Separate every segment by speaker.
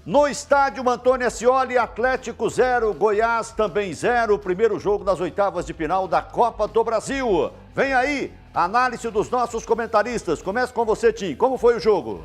Speaker 1: No estádio Antônio Ascioli, Atlético 0, Goiás também 0. Primeiro jogo das oitavas de final da Copa do Brasil. Vem aí, análise dos nossos comentaristas. Começa com você, Tim. Como foi o jogo?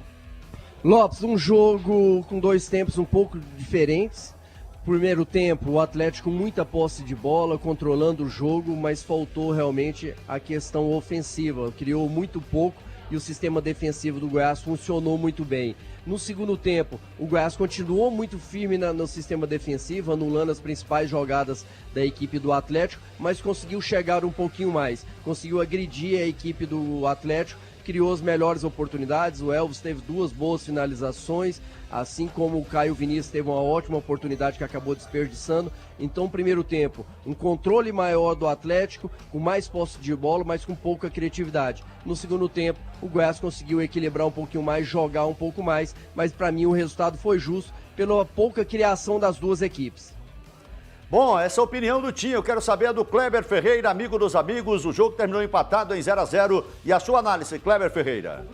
Speaker 2: Lopes, um jogo com dois tempos um pouco diferentes. Primeiro tempo, o Atlético com muita posse de bola, controlando o jogo, mas faltou realmente a questão ofensiva. Criou muito pouco e o sistema defensivo do Goiás funcionou muito bem. No segundo tempo, o Goiás continuou muito firme no sistema defensivo, anulando as principais jogadas da equipe do Atlético, mas conseguiu chegar um pouquinho mais, conseguiu agredir a equipe do Atlético, criou as melhores oportunidades. O Elvis teve duas boas finalizações, assim como o Caio Vinícius teve uma ótima oportunidade que acabou desperdiçando. Então, primeiro tempo, um controle maior do Atlético, com mais posse de bola, mas com pouca criatividade. No segundo tempo, o Goiás conseguiu equilibrar um pouquinho mais, jogar um pouco mais, mas para mim o resultado foi justo pela pouca criação das duas equipes.
Speaker 1: Bom, essa é a opinião do Tim. Eu quero saber a do Kleber Ferreira, amigo dos amigos. O jogo terminou empatado em 0-0. E a sua análise, Kleber Ferreira?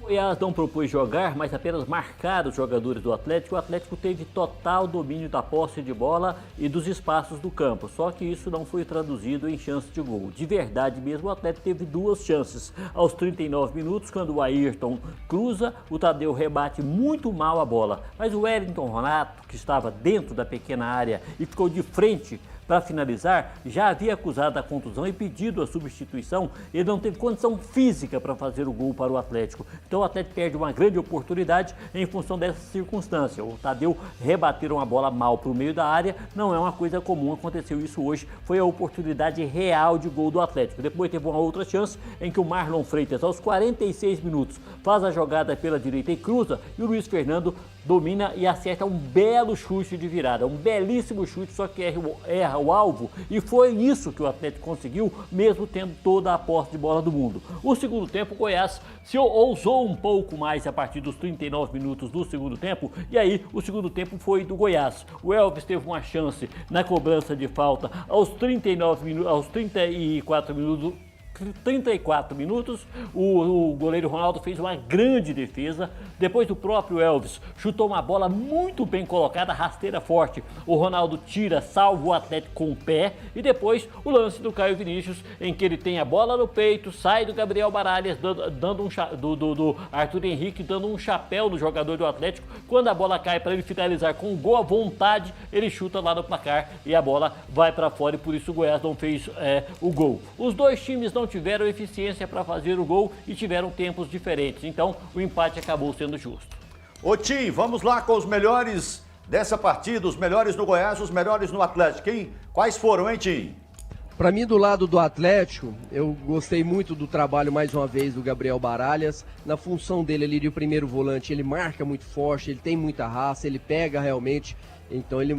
Speaker 3: O Goiás não propôs jogar, mas apenas marcar os jogadores do Atlético. O Atlético teve total domínio da posse de bola e dos espaços do campo. Só que isso não foi traduzido em chance de gol. De verdade mesmo, o Atlético teve duas chances. Aos 39 minutos, quando o Ayrton cruza, o Tadeu rebate muito mal a bola. Mas o Wellington Rato, que estava dentro da pequena área e ficou de frente para finalizar, já havia acusado a contusão e pedido a substituição. Ele não teve condição física para fazer o gol para o Atlético. Então o Atlético perde uma grande oportunidade em função dessa circunstância. O Tadeu rebateram a bola mal para o meio da área, não é uma coisa comum, aconteceu isso hoje, foi a oportunidade real de gol do Atlético. Depois teve uma outra chance em que o Marlon Freitas, aos 46 minutos, faz a jogada pela direita e cruza, e o Luiz Fernando domina e acerta um belo chute de virada, um belíssimo chute, só que erra o alvo, e foi isso que o Atlético conseguiu, mesmo tendo toda a posse de bola do mundo. O segundo tempo, o Goiás se ousou um pouco mais a partir dos 39 minutos do segundo tempo, e aí o segundo tempo foi do Goiás. O Elvis teve uma chance na cobrança de falta aos 34 minutos, o goleiro Ronaldo fez uma grande defesa. Depois o próprio Elvis chutou uma bola muito bem colocada, rasteira forte. O Ronaldo tira, salva o Atlético com o pé. E depois o lance do Caio Vinícius, em que ele tem a bola no peito, sai do Gabriel Baralhas, do Arthur Henrique, dando um chapéu no jogador do Atlético. Quando a bola cai para ele finalizar com gol à vontade, ele chuta lá no placar e a bola vai para fora, e por isso o Goiás não fez o gol. Os dois times não tiveram eficiência para fazer o gol e tiveram tempos diferentes. Então o empate acabou sendo justo.
Speaker 1: Ô Tim, vamos lá com os melhores dessa partida, os melhores no Goiás, os melhores no Atlético, hein? Quais foram, hein, Tim?
Speaker 2: Para mim, do lado do Atlético, eu gostei muito do trabalho, mais uma vez, do Gabriel Baralhas. Na função dele ali de primeiro volante, ele marca muito forte, ele tem muita raça, ele pega realmente. Então, ele,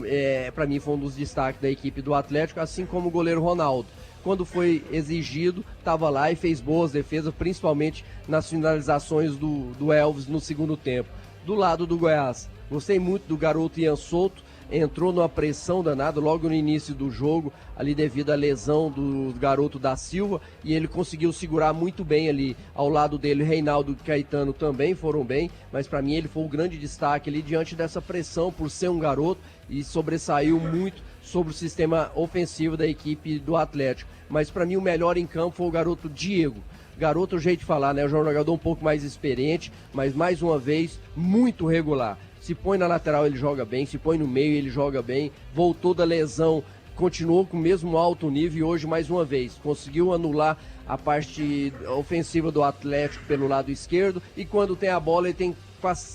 Speaker 2: para mim, foi um dos destaques da equipe do Atlético, assim como o goleiro Ronaldo. Quando foi exigido, estava lá e fez boas defesas, principalmente nas finalizações do Elvis no segundo tempo. Do lado do Goiás, gostei muito do garoto Ian Souto, entrou numa pressão danada logo no início do jogo, ali devido à lesão do garoto da Silva, e ele conseguiu segurar muito bem ali. Ao lado dele, Reinaldo e Caetano também foram bem, mas para mim ele foi o grande destaque ali diante dessa pressão por ser um garoto, e sobressaiu muito sobre o sistema ofensivo da equipe do Atlético. Mas para mim o melhor em campo foi o garoto Diego. Garoto, o jeito de falar, né? O jogador um pouco mais experiente, mas mais uma vez muito regular. Se põe na lateral ele joga bem, se põe no meio ele joga bem, voltou da lesão, continuou com o mesmo alto nível e hoje mais uma vez conseguiu anular a parte ofensiva do Atlético pelo lado esquerdo, e quando tem a bola ele tem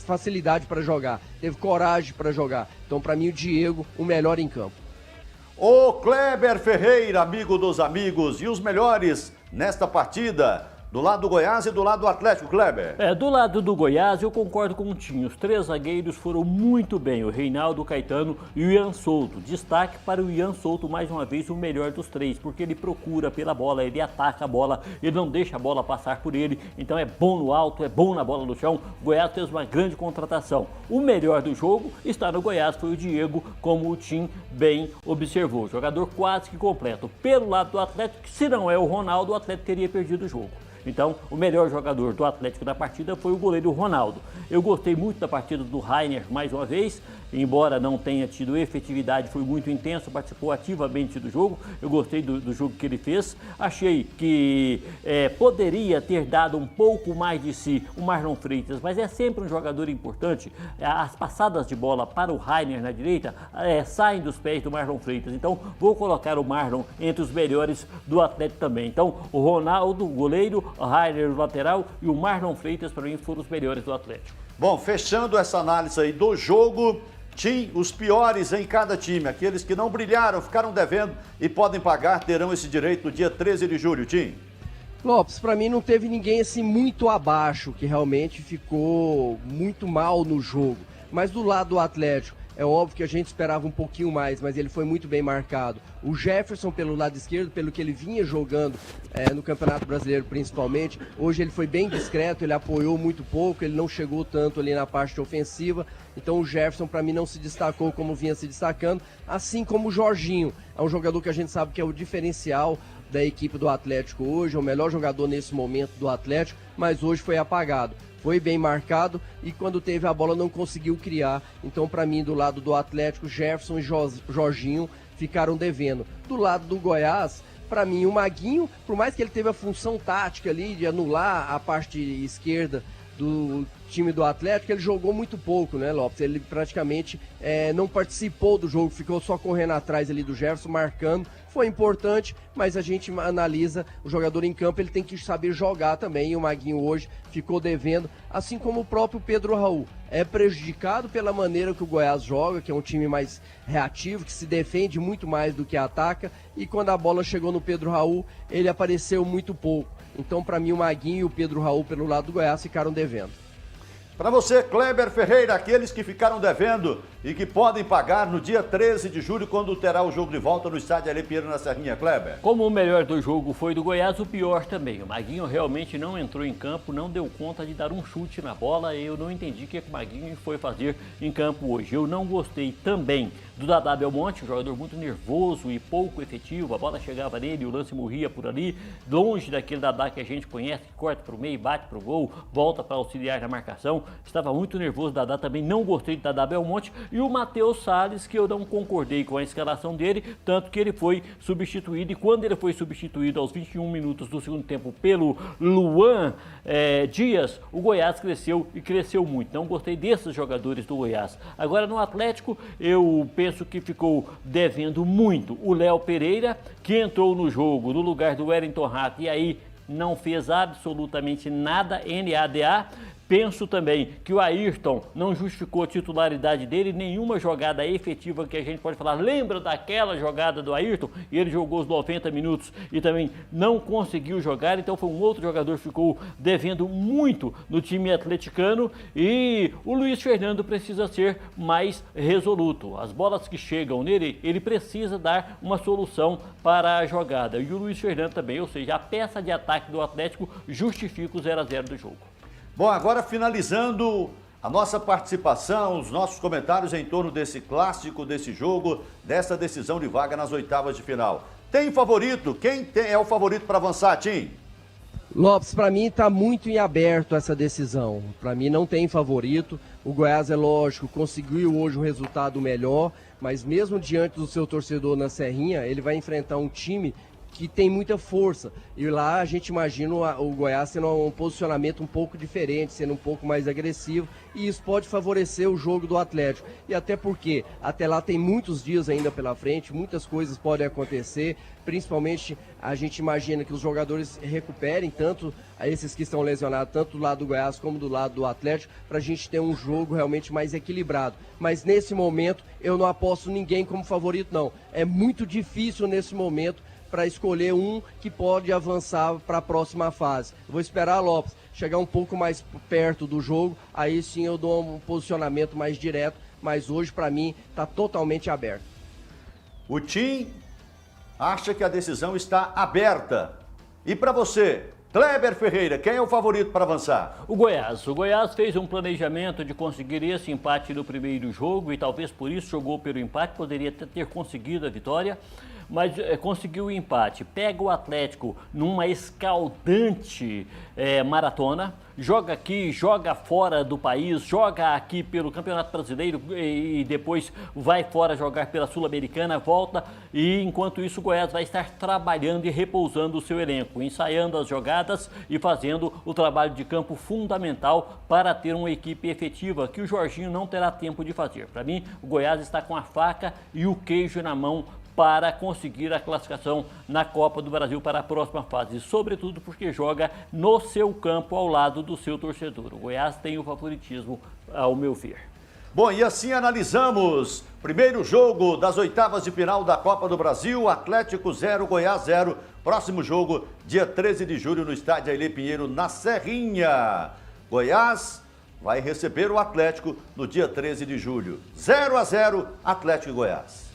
Speaker 2: facilidade para jogar, teve coragem para jogar. Então para mim o Diego, o melhor em campo.
Speaker 1: Ô Kleber Ferreira, amigo dos amigos, e os melhores nesta partida? Do lado do Goiás e do lado do Atlético, Kleber.
Speaker 3: Do lado do Goiás, eu concordo com o Tim. Os três zagueiros foram muito bem, o Reinaldo, o Caetano e o Ian Souto. Destaque para o Ian Souto, mais uma vez, o melhor dos três, porque ele procura pela bola, ele ataca a bola, ele não deixa a bola passar por ele. Então é bom no alto, é bom na bola no chão. O Goiás fez uma grande contratação. O melhor do jogo está no Goiás, foi o Diego, como o Tim bem observou. Jogador quase que completo. Pelo lado do Atlético, se não é o Ronaldo, o Atlético teria perdido o jogo. Então, o melhor jogador do Atlético da partida foi o goleiro Ronaldo. Eu gostei muito da partida do Rainer mais uma vez, embora não tenha tido efetividade, foi muito intenso, participou ativamente do jogo. Eu gostei do jogo que ele fez. Achei que poderia ter dado um pouco mais de si o Marlon Freitas, mas é sempre um jogador importante. As passadas de bola para o Rainer na direita saem dos pés do Marlon Freitas. Então, vou colocar o Marlon entre os melhores do Atlético também. Então, o Ronaldo, o goleiro, o Rainer, o lateral, e o Marlon Freitas, para mim, foram os melhores do Atlético.
Speaker 1: Bom, fechando essa análise aí do jogo, Tim, os piores em cada time, aqueles que não brilharam, ficaram devendo e podem pagar, terão esse direito no dia 13 de julho, Tim.
Speaker 2: Lopes, para mim não teve ninguém assim muito abaixo, que realmente ficou muito mal no jogo. Mas do lado do Atlético, é óbvio que a gente esperava um pouquinho mais, mas ele foi muito bem marcado. O Jefferson pelo lado esquerdo, pelo que ele vinha jogando no Campeonato Brasileiro principalmente, hoje ele foi bem discreto, ele apoiou muito pouco, ele não chegou tanto ali na parte ofensiva. Então o Jefferson para mim não se destacou como vinha se destacando, assim como o Jorginho. É um jogador que a gente sabe que é o diferencial da equipe do Atlético hoje, é o melhor jogador nesse momento do Atlético, mas hoje foi apagado. Foi bem marcado e quando teve a bola não conseguiu criar. Então, para mim, do lado do Atlético, Jefferson e Jorginho ficaram devendo. Do lado do Goiás, para mim, o Maguinho, por mais que ele teve a função tática ali de anular a parte esquerda do time do Atlético, ele jogou muito pouco, né, Lopes? Ele praticamente não participou do jogo, ficou só correndo atrás ali do Jefferson, marcando. Foi importante, mas a gente analisa o jogador em campo, ele tem que saber jogar também, e o Maguinho hoje ficou devendo, assim como o próprio Pedro Raul. É prejudicado pela maneira que o Goiás joga, que é um time mais reativo, que se defende muito mais do que ataca, e quando a bola chegou no Pedro Raul, ele apareceu muito pouco. Então, para mim, o Maguinho e o Pedro Raul, pelo lado do Goiás, ficaram devendo.
Speaker 1: Para você, Kleber Ferreira, aqueles que ficaram devendo e que podem pagar no dia 13 de julho, quando terá o jogo de volta no estádio Ale Pinheiro, na Serrinha, Kleber.
Speaker 3: Como o melhor do jogo foi do Goiás, o pior também. O Maguinho realmente não entrou em campo, não deu conta de dar um chute na bola. Eu não entendi o que o Maguinho foi fazer em campo hoje. Eu não gostei também do Dadá Belmonte, um jogador muito nervoso e pouco efetivo. A bola chegava nele, o lance morria por ali, longe daquele Dadá que a gente conhece, que corta para o meio, bate para o gol, volta para auxiliar na marcação. Estava muito nervoso, Dadá também, não gostei de Dadá Belmonte. E o Matheus Salles, que eu não concordei com a escalação dele, tanto que ele foi substituído. E quando ele foi substituído aos 21 minutos do segundo tempo pelo Luan Dias, o Goiás cresceu e cresceu muito. Não gostei desses jogadores do Goiás. Agora no Atlético, eu penso que ficou devendo muito o Léo Pereira, que entrou no jogo no lugar do Wellington Rato e aí não fez absolutamente nada, NADA. Penso também que o Ayrton não justificou a titularidade dele, nenhuma jogada efetiva que a gente pode falar. Lembra daquela jogada do Ayrton? E ele jogou os 90 minutos e também não conseguiu jogar, então foi um outro jogador que ficou devendo muito no time atleticano. E o Luiz Fernando precisa ser mais resoluto. As bolas que chegam nele, ele precisa dar uma solução para a jogada. E o Luiz Fernando também, ou seja, a peça de ataque do Atlético justifica o 0-0 do jogo.
Speaker 1: Bom, agora finalizando a nossa participação, os nossos comentários em torno desse clássico, desse jogo, dessa decisão de vaga nas oitavas de final. Tem favorito? Quem é o favorito para avançar, Tim?
Speaker 2: Lopes, para mim está muito em aberto essa decisão. Para mim não tem favorito. O Goiás, é lógico, conseguiu hoje um resultado melhor, mas mesmo diante do seu torcedor na Serrinha, ele vai enfrentar um time que tem muita força, e lá a gente imagina o Goiás tendo um posicionamento um pouco diferente, sendo um pouco mais agressivo, e isso pode favorecer o jogo do Atlético, e até porque até lá tem muitos dias ainda pela frente, muitas coisas podem acontecer, principalmente a gente imagina que os jogadores recuperem, tanto a esses que estão lesionados, tanto do lado do Goiás como do lado do Atlético, para a gente ter um jogo realmente mais equilibrado, mas nesse momento eu não aposto ninguém como favorito não, é muito difícil nesse momento para escolher um que pode avançar para a próxima fase. Eu vou esperar, Lopes, chegar um pouco mais perto do jogo, aí sim eu dou um posicionamento mais direto, mas hoje para mim está totalmente aberto.
Speaker 1: O Tim acha que a decisão está aberta. E para você, Kleber Ferreira, quem é o favorito para avançar?
Speaker 3: O Goiás. O Goiás fez um planejamento de conseguir esse empate no primeiro jogo e talvez por isso jogou pelo empate, poderia ter conseguido a vitória. mas conseguiu o empate. Pega o Atlético numa escaldante maratona, joga aqui, joga fora do país, joga aqui pelo Campeonato Brasileiro e depois vai fora jogar pela Sul-Americana, volta e enquanto isso o Goiás vai estar trabalhando e repousando o seu elenco, ensaiando as jogadas e fazendo o trabalho de campo fundamental para ter uma equipe efetiva que o Jorginho não terá tempo de fazer. Para mim, o Goiás está com a faca e o queijo na mão para conseguir a classificação na Copa do Brasil para a próxima fase, sobretudo porque joga no seu campo ao lado do seu torcedor. O Goiás tem o favoritismo, ao meu ver.
Speaker 1: Bom, e assim analisamos primeiro jogo das oitavas de final da Copa do Brasil, Atlético 0, Goiás 0. Próximo jogo, dia 13 de julho, no estádio Ailê Pinheiro, na Serrinha. Goiás vai receber o Atlético no dia 13 de julho. 0-0, Atlético e Goiás.